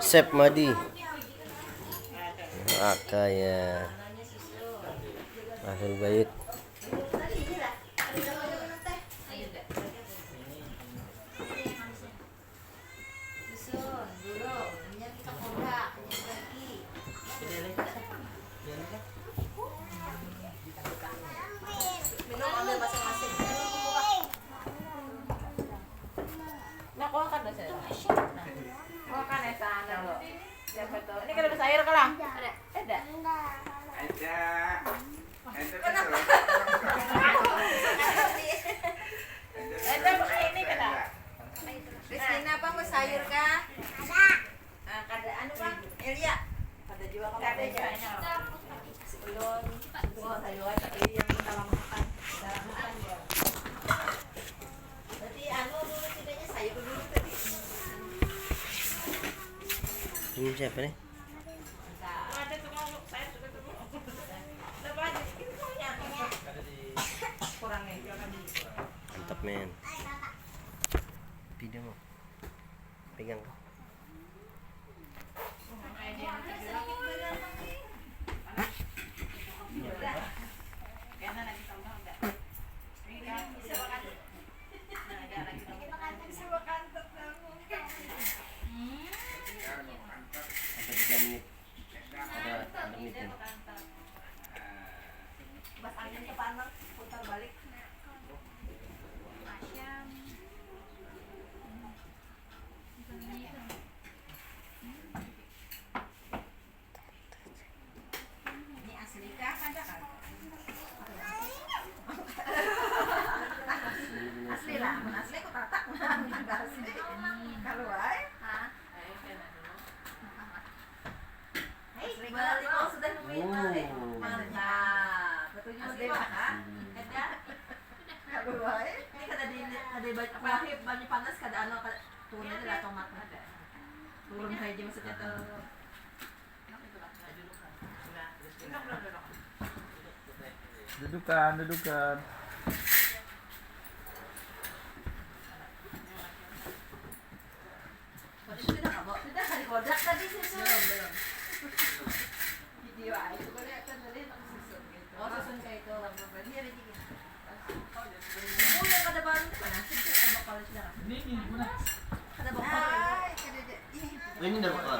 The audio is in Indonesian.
Chef Madi. Kaya Akhil Bayit. Nakuha na sila. Kuha ka na sa ano lo. Siapa to? Ini kada bahasa air kala? Ada. Ada. Ada pa ini kada. Kristina apa mau sayur ka? Ada. Ah, kada anu bang? Elia. Kada juga kamu. Kada juga. Sebelum sayur tapi yang kita makan. Dalam makan dia. Berarti anu dulu tidaknya sayur dulu tadi. Ini siapa nih? Ada tukang saya juga tukang. Dapat aja semuanya. Kurangnya jangan di. Mantap men. Pindah mau. Pegang. Sampai 3 menit. Ada meeting. Bas angin ke panas, putar balik. Ini asli kah ada kan? Asli lah, mun asli kok tatak enggak asli. Kalau ai, asli balik kau sudah nemuin. Mantap. Betul juga kan? Ada. Kalau ai, ini kada di apa banyak panas kada anu turun aja lah tomat ada. Turun aja maksudnya tuh. Dudukan. Sudah nggak bawa? Sudah hari kodak tadi susun. Belum. Video aja. Coba lihat kan tadi susun gitu. Oh susun kayak itu. Berarti ada tiga. Oh yang ada baru itu mana? Sih yang bakal sudah. Ini gimana? Ada bakal. Ini udah bakal.